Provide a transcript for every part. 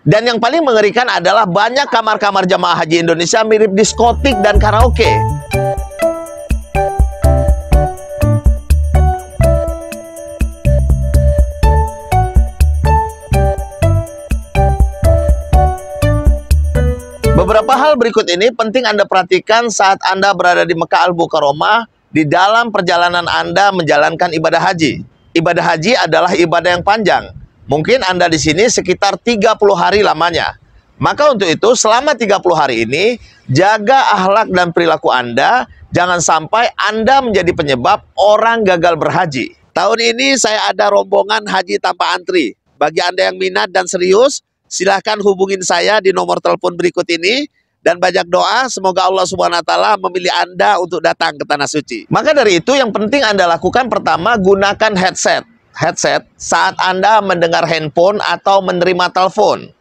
Dan yang paling mengerikan adalah banyak kamar-kamar jamaah haji Indonesia mirip diskotik dan karaoke. Beberapa hal berikut ini penting Anda perhatikan saat Anda berada di Mekah Al-Mukarramah di dalam perjalanan Anda menjalankan ibadah haji. Ibadah haji adalah ibadah yang panjang. Mungkin Anda di sini sekitar 30 hari lamanya. Maka untuk itu selama 30 hari ini, jaga akhlak dan perilaku Anda. Jangan sampai Anda menjadi penyebab orang gagal berhaji. Tahun ini saya ada rombongan haji tanpa antri. Bagi Anda yang minat dan serius, silahkan hubungin saya di nomor telepon berikut ini. Dan banyak doa, semoga Allah SWT memilih Anda untuk datang ke Tanah Suci. Maka dari itu yang penting Anda lakukan pertama, gunakan headset saat Anda mendengar handphone atau menerima telepon.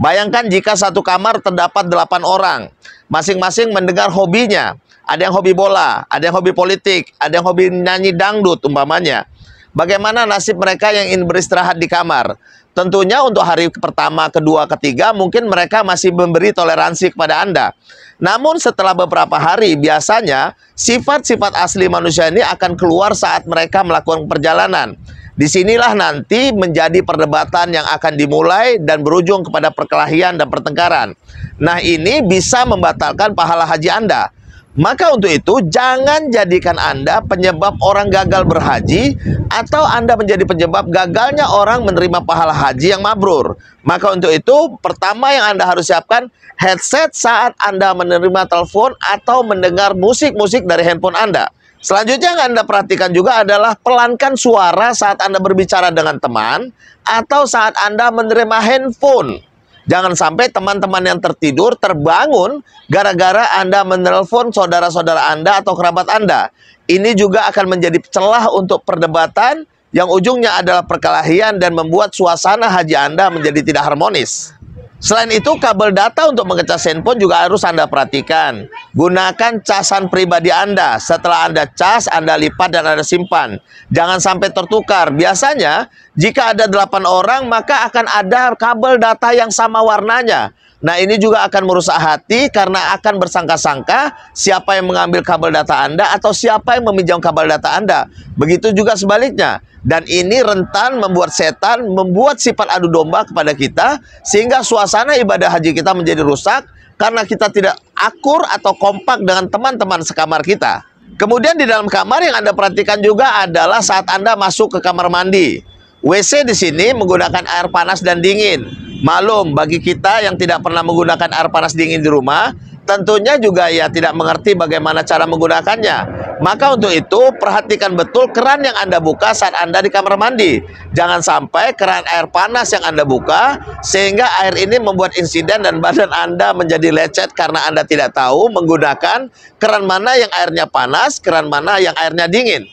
Bayangkan jika satu kamar terdapat 8 orang, masing-masing mendengar hobinya. Ada yang hobi bola, ada yang hobi politik, ada yang hobi nyanyi dangdut umpamanya. Bagaimana nasib mereka yang ingin beristirahat di kamar? Tentunya untuk hari pertama, kedua, ketiga mungkin mereka masih memberi toleransi kepada Anda. Namun setelah beberapa hari biasanya sifat-sifat asli manusia ini akan keluar saat mereka melakukan perjalanan. Disinilah nanti menjadi perdebatan yang akan dimulai dan berujung kepada perkelahian dan pertengkaran. Nah, ini bisa membatalkan pahala haji Anda. Maka untuk itu jangan jadikan Anda penyebab orang gagal berhaji atau Anda menjadi penyebab gagalnya orang menerima pahala haji yang mabrur. Maka untuk itu pertama yang Anda harus siapkan headset saat Anda menerima telepon atau mendengar musik-musik dari handphone Anda. Selanjutnya yang Anda perhatikan juga adalah pelankan suara saat Anda berbicara dengan teman atau saat Anda menerima handphone. Jangan sampai teman-teman yang tertidur terbangun gara-gara Anda menelpon saudara-saudara Anda atau kerabat Anda. Ini juga akan menjadi celah untuk perdebatan yang ujungnya adalah perkelahian dan membuat suasana haji Anda menjadi tidak harmonis. Selain itu, kabel data untuk mengecas handphone juga harus Anda perhatikan. Gunakan casan pribadi Anda. Setelah Anda cas, Anda lipat dan Anda simpan. Jangan sampai tertukar. Biasanya, jika ada 8 orang, maka akan ada kabel data yang sama warnanya. Nah, ini juga akan merusak hati karena akan bersangka-sangka siapa yang mengambil kabel data Anda atau siapa yang meminjam kabel data Anda. Begitu juga sebaliknya. Dan ini rentan membuat setan, membuat sifat adu domba kepada kita, sehingga suasana ibadah haji kita menjadi rusak karena kita tidak akur atau kompak dengan teman-teman sekamar kita. Kemudian di dalam kamar yang Anda perhatikan juga adalah saat Anda masuk ke kamar mandi. WC di sini menggunakan air panas dan dingin. Malum bagi kita yang tidak pernah menggunakan air panas dingin di rumah, tentunya juga ya tidak mengerti bagaimana cara menggunakannya. Maka untuk itu perhatikan betul keran yang Anda buka saat Anda di kamar mandi. Jangan sampai keran air panas yang Anda buka sehingga air ini membuat insiden dan badan Anda menjadi lecet karena Anda tidak tahu menggunakan keran mana yang airnya panas, keran mana yang airnya dingin.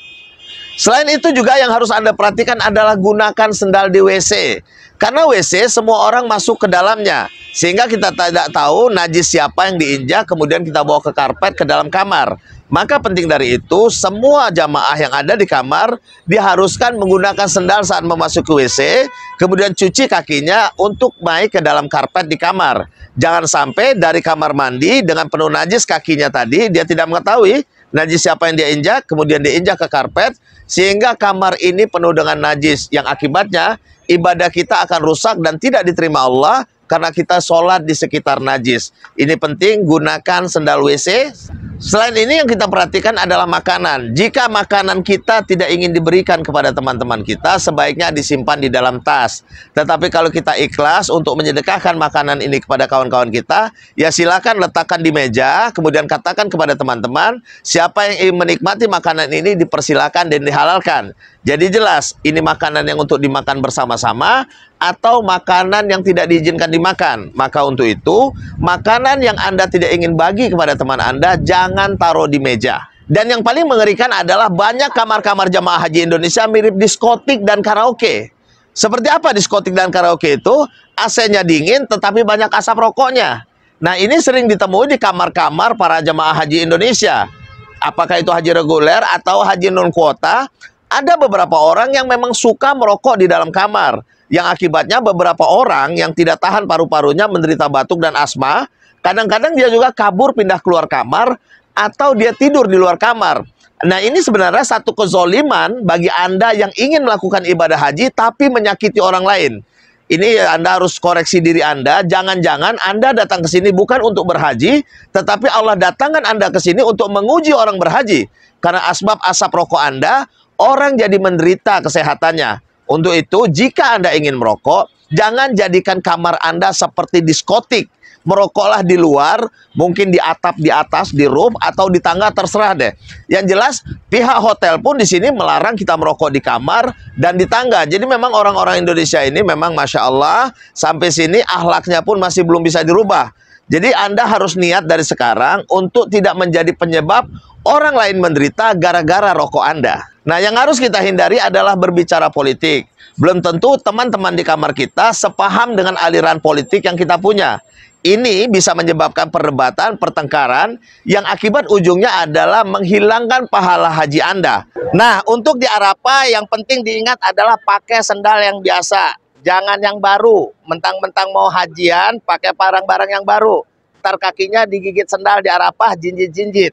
Selain itu juga yang harus Anda perhatikan adalah gunakan sendal di WC. Karena WC semua orang masuk ke dalamnya. Sehingga kita tidak tahu najis siapa yang diinjak, kemudian kita bawa ke karpet ke dalam kamar. Maka penting dari itu, semua jamaah yang ada di kamar diharuskan menggunakan sendal saat memasuki WC, kemudian cuci kakinya untuk naik ke dalam karpet di kamar. Jangan sampai dari kamar mandi dengan penuh najis kakinya tadi, dia tidak mengetahui najis siapa yang dia injak, kemudian diinjak ke karpet, sehingga kamar ini penuh dengan najis, yang akibatnya ibadah kita akan rusak dan tidak diterima Allah karena kita sholat di sekitar najis. Ini penting, gunakan sendal WC. Selain ini yang kita perhatikan adalah makanan. Jika makanan kita tidak ingin diberikan kepada teman-teman kita, sebaiknya disimpan di dalam tas. Tetapi kalau kita ikhlas untuk menyedekahkan makanan ini kepada kawan-kawan kita, ya silakan letakkan di meja, kemudian katakan kepada teman-teman, siapa yang ingin menikmati makanan ini dipersilakan dan dihalalkan. Jadi jelas, ini makanan yang untuk dimakan bersama-sama atau makanan yang tidak diizinkan dimakan. Maka untuk itu, makanan yang Anda tidak ingin bagi kepada teman Anda, jangan taruh di meja. Dan yang paling mengerikan adalah banyak kamar-kamar jamaah haji Indonesia mirip diskotik dan karaoke. Seperti apa diskotik dan karaoke itu? AC-nya dingin tetapi banyak asap rokoknya. Nah, ini sering ditemui di kamar-kamar para jamaah haji Indonesia. Apakah itu haji reguler atau haji non kuota? Ada beberapa orang yang memang suka merokok di dalam kamar, yang akibatnya beberapa orang yang tidak tahan paru-parunya menderita batuk dan asma. Kadang-kadang dia juga kabur pindah keluar kamar, atau dia tidur di luar kamar. Nah, ini sebenarnya satu kezoliman bagi Anda yang ingin melakukan ibadah haji tapi menyakiti orang lain. Ini Anda harus koreksi diri Anda. Jangan-jangan Anda datang ke sini bukan untuk berhaji, tetapi Allah datangkan Anda ke sini untuk menguji orang berhaji. Karena asbab asap rokok Anda, orang jadi menderita kesehatannya. Untuk itu, jika Anda ingin merokok, jangan jadikan kamar Anda seperti diskotik. Merokoklah di luar, mungkin di atap di atas, di roof, atau di tangga, terserah deh. Yang jelas, pihak hotel pun di sini melarang kita merokok di kamar dan di tangga. Jadi memang orang-orang Indonesia ini memang Masya Allah, sampai sini akhlaknya pun masih belum bisa dirubah. Jadi Anda harus niat dari sekarang untuk tidak menjadi penyebab orang lain menderita gara-gara rokok Anda. Nah, yang harus kita hindari adalah berbicara politik. Belum tentu teman-teman di kamar kita sepaham dengan aliran politik yang kita punya. Ini bisa menyebabkan perdebatan, pertengkaran, yang akibat ujungnya adalah menghilangkan pahala haji Anda. Nah, untuk di Arafah yang penting diingat adalah pakai sendal yang biasa. Jangan yang baru. Mentang-mentang mau hajian, pakai barang-barang yang baru. Ntar kakinya digigit sendal di Arafah, jinjit-jinjit.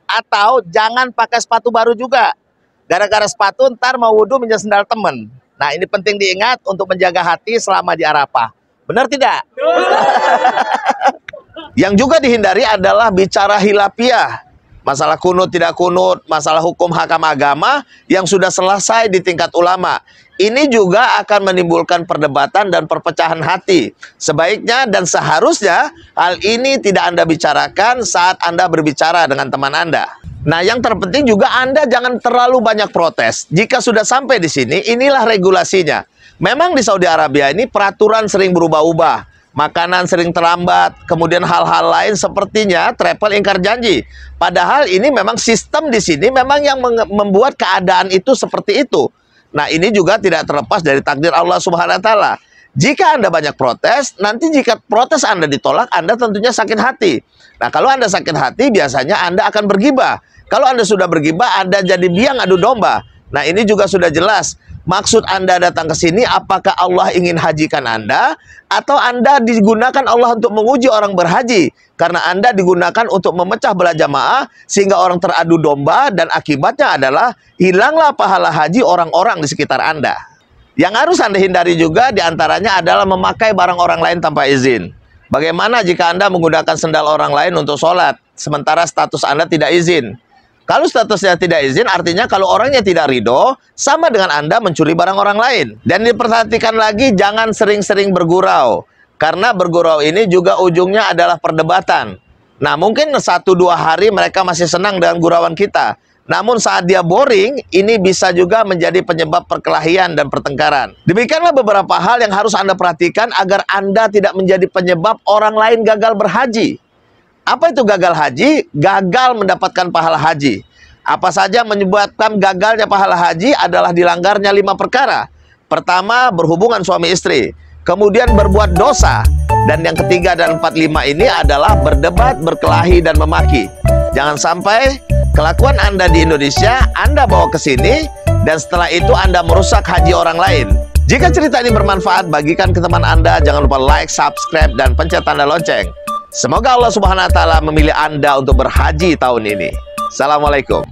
Atau jangan pakai sepatu baru juga. Gara-gara sepatu, ntar mau wudhu minjem sendal temen. Nah, ini penting diingat untuk menjaga hati selama di Arafah. Benar tidak? Yang juga dihindari adalah bicara hilapiah. Masalah kunut tidak kunut, masalah hukum hakam agama yang sudah selesai di tingkat ulama. Ini juga akan menimbulkan perdebatan dan perpecahan hati. Sebaiknya dan seharusnya hal ini tidak Anda bicarakan saat Anda berbicara dengan teman Anda. Nah, yang terpenting juga Anda jangan terlalu banyak protes. Jika sudah sampai di sini, inilah regulasinya. Memang di Saudi Arabia ini peraturan sering berubah-ubah, makanan sering terlambat, kemudian hal-hal lain sepertinya travel ingkar janji. Padahal ini memang sistem di sini memang yang membuat keadaan itu seperti itu. Nah, ini juga tidak terlepas dari takdir Allah Subhanahu wa taala. Jika Anda banyak protes, nanti jika protes Anda ditolak, Anda tentunya sakit hati. Nah, kalau Anda sakit hati, biasanya Anda akan bergibah. Kalau Anda sudah bergibah, Anda jadi biang adu domba. Nah, ini juga sudah jelas. Maksud Anda datang ke sini, apakah Allah ingin hajikan Anda? Atau Anda digunakan Allah untuk menguji orang berhaji? Karena Anda digunakan untuk memecah belah jamaah, sehingga orang teradu domba, dan akibatnya adalah hilanglah pahala haji orang-orang di sekitar Anda. Yang harus Anda hindari juga diantaranya adalah memakai barang orang lain tanpa izin. Bagaimana jika Anda menggunakan sendal orang lain untuk sholat, sementara status Anda tidak izin? Kalau statusnya tidak izin, artinya kalau orangnya tidak ridho, sama dengan Anda mencuri barang orang lain. Dan diperhatikan lagi, jangan sering-sering bergurau. Karena bergurau ini juga ujungnya adalah perdebatan. Nah, mungkin 1-2 hari mereka masih senang dengan gurauan kita. Namun saat dia boring, ini bisa juga menjadi penyebab perkelahian dan pertengkaran. Demikianlah beberapa hal yang harus Anda perhatikan agar Anda tidak menjadi penyebab orang lain gagal berhaji. Apa itu gagal haji? Gagal mendapatkan pahala haji. Apa saja menyebabkan gagalnya pahala haji adalah dilanggarnya 5 perkara. Pertama, berhubungan suami istri. Kemudian berbuat dosa. Dan yang ketiga dan 4, 5 ini adalah berdebat, berkelahi, dan memaki. Jangan sampai kelakuan Anda di Indonesia, Anda bawa ke sini, dan setelah itu Anda merusak haji orang lain. Jika cerita ini bermanfaat, bagikan ke teman Anda. Jangan lupa like, subscribe, dan pencet tanda lonceng. Semoga Allah Subhanahu wa taala memilih Anda untuk berhaji tahun ini. Assalamualaikum.